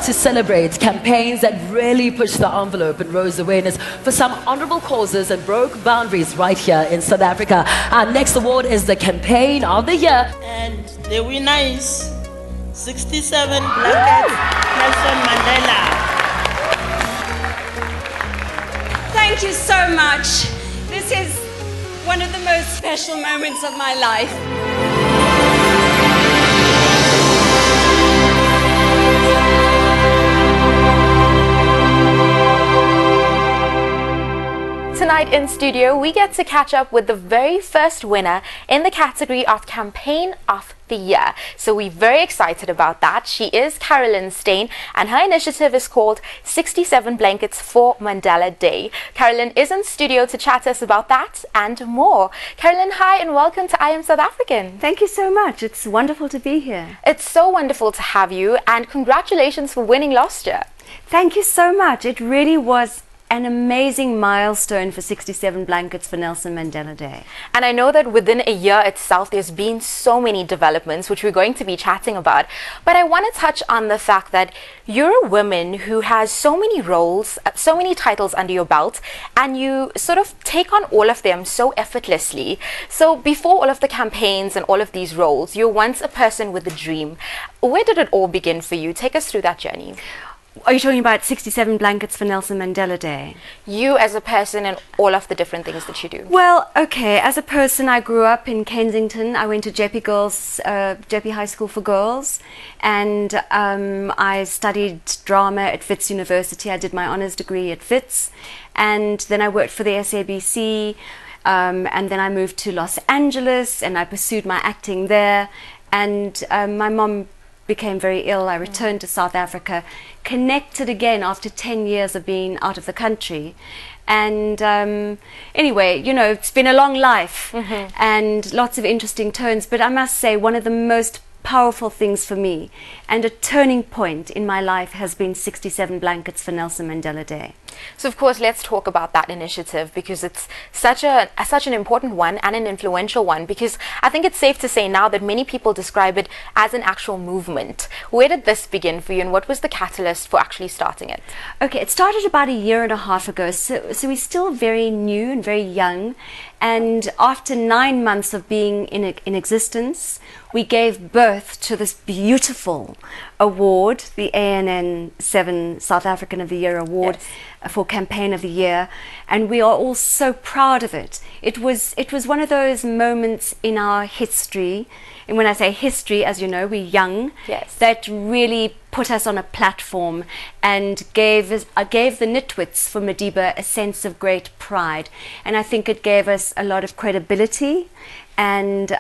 to celebrate campaigns that really pushed the envelope and rose awareness for some honorable causes and broke boundaries right here in South Africa. Our next award is the Campaign of the Year. And the winner is 67 Blankets, Nelson Mandela. Thank you so much. This is one of the most special moments of my life. Tonight in studio, we get to catch up with the very first winner in the category of Campaign of the Year. So we're very excited about that. She is Carolyn Steyn, and her initiative is called 67 Blankets for Mandela Day. Carolyn is in studio to chat to us about that and more. Carolyn, hi and welcome to I Am South African. Thank you so much. It's wonderful to be here. It's so wonderful to have you, and congratulations for winning last year. Thank you so much. It really was an amazing milestone for 67 Blankets for Nelson Mandela Day. And I know that within a year itself there's been so many developments which we're going to be chatting about, but I want to touch on the fact that you're a woman who has so many roles, so many titles under your belt, and you sort of take on all of them so effortlessly. So before all of the campaigns and all of these roles, you're once a person with a dream. Where did it all begin for you? Take us through that journey. Are you talking about 67 Blankets for Nelson Mandela Day? You as a person and all of the different things that you do. Well, okay, as a person, I grew up in Kensington. I went to JP High School for Girls, and I studied drama at Wits University. I did my honours degree at Wits, and then I worked for the SABC, and then I moved to Los Angeles, and I pursued my acting there, and my mom became very ill. I returned to South Africa, connected again after 10 years of being out of the country. And anyway, you know, it's been a long life and lots of interesting turns, but I must say one of the most powerful things for me and a turning point in my life has been 67 Blankets for Nelson Mandela Day. So of course, let's talk about that initiative, because it's such an important one and an influential one, because I think it's safe to say now that many people describe it as an actual movement. Where did this begin for you, and what was the catalyst for actually starting it? Okay, it started about a year and a half ago, so we're still very new and very young, and after 9 months of being in existence, we gave birth to this beautiful award, the ANN 7 South African of the Year Award. Yes. For Campaign of the Year, and we are all so proud of it. It was one of those moments in our history, and when I say history, as you know, we're young, yes, that really put us on a platform and gave the Nitwits for Madiba a sense of great pride, and I think it gave us a lot of credibility, and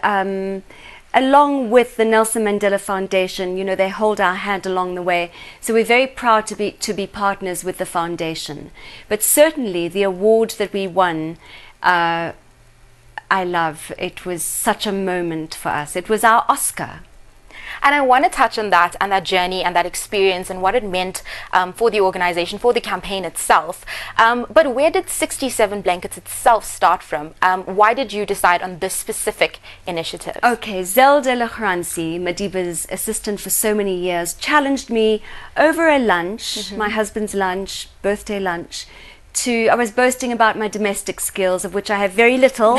along with the Nelson Mandela Foundation, you know, they hold our hand along the way. So we're very proud to be partners with the foundation. But certainly the award that we won, I love. It was such a moment for us. It was our Oscar. And I want to touch on that and that journey and that experience and what it meant for the organization, for the campaign itself. But where did 67 Blankets itself start from? Why did you decide on this specific initiative? Okay, Zelda Lachransi, Madiba's assistant for so many years, challenged me over a lunch, my husband's lunch, birthday lunch, I was boasting about my domestic skills, of which I have very little,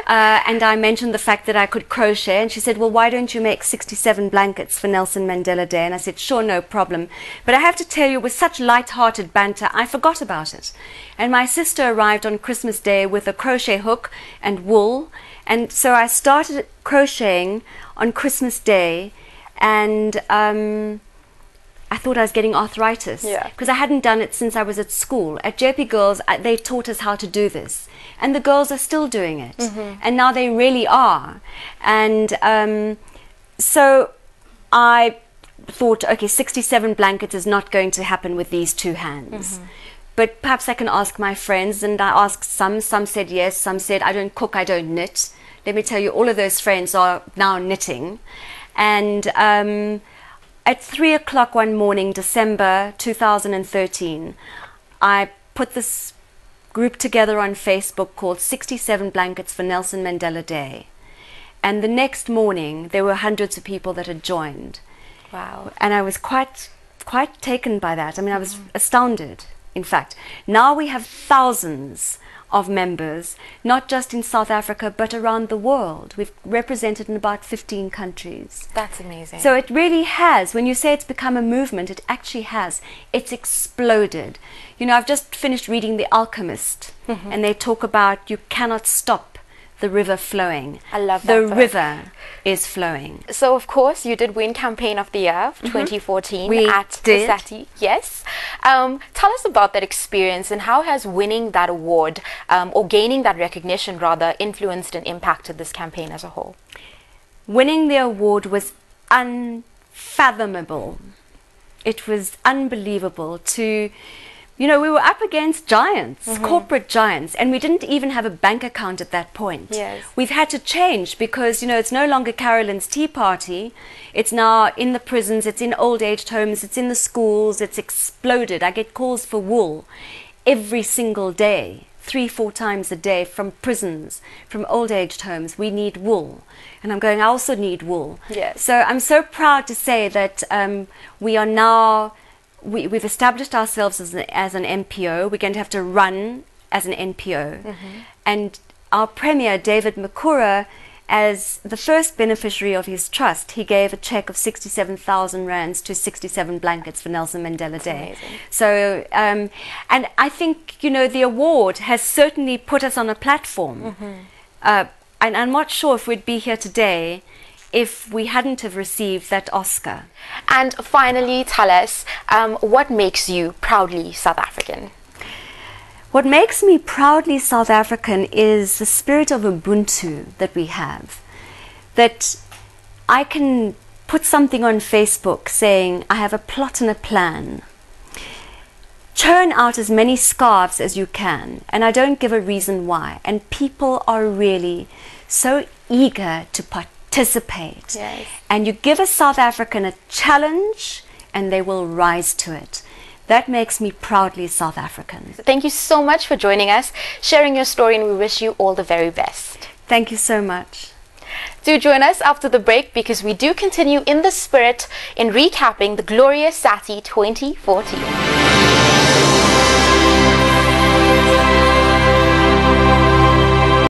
and I mentioned the fact that I could crochet, and she said, well, why don't you make 67 blankets for Nelson Mandela Day? And I said, sure, no problem. But I have to tell you, with such light-hearted banter, I forgot about it. And my sister arrived on Christmas Day with a crochet hook and wool, and so I started crocheting on Christmas Day, and I thought I was getting arthritis because I hadn't done it since I was at school. At JP Girls, they taught us how to do this, and the girls are still doing it, and now they really are. And so I thought, okay, 67 blankets is not going to happen with these two hands. But perhaps I can ask my friends, and I asked some said yes, some said I don't cook, I don't knit. Let me tell you, all of those friends are now knitting. And at 3 o'clock one morning, December 2013, I put this group together on Facebook called 67 Blankets for Nelson Mandela Day. And the next morning, there were hundreds of people that had joined. Wow. And I was quite quite taken by that. I mean, I was astounded, in fact. Now we have thousands of members, not just in South Africa, but around the world. We've represented in about 15 countries. That's amazing. So it really has. When you say it's become a movement, it actually has. It's exploded. You know, I've just finished reading The Alchemist, and they talk about you cannot stop the river flowing. I love that The book. river is flowing. So, of course, you did win Campaign of the Year of 2014 We at did. the SATY. Yes. Tell us about that experience, and how has winning that award, or gaining that recognition rather, influenced and impacted this campaign as a whole? Winning the award was unfathomable. It was unbelievable to, you know, we were up against giants, corporate giants, and we didn't even have a bank account at that point. Yes. We've had to change because, you know, it's no longer Carolyn's Tea Party. It's now in the prisons, it's in old age homes, it's in the schools, it's exploded. I get calls for wool every single day, 3-4 times a day, from prisons, from old aged homes. We need wool. And I'm going, I also need wool. Yes. So I'm so proud to say that we are now, we've established ourselves as an NPO. We're going to have to run as an NPO. And our Premier, David Makura, as the first beneficiary of his trust, he gave a cheque of 67,000 rands to 67 blankets for Nelson Mandela Day. Amazing. So, and I think, you know, the award has certainly put us on a platform. And I'm not sure if we'd be here today if we hadn't have received that Oscar. And finally, tell us, what makes you proudly South African? What makes me proudly South African is the spirit of Ubuntu that we have. That I can put something on Facebook saying, I have a plot and a plan. Churn out as many scarves as you can, and I don't give a reason why. And people are really so eager to participate. Yes. And you give a South African a challenge, and they will rise to it. That makes me proudly South African. Thank you so much for joining us, sharing your story, and we wish you all the very best. Thank you so much. Do join us after the break, because we do continue in the spirit in recapping the glorious SATY 2014.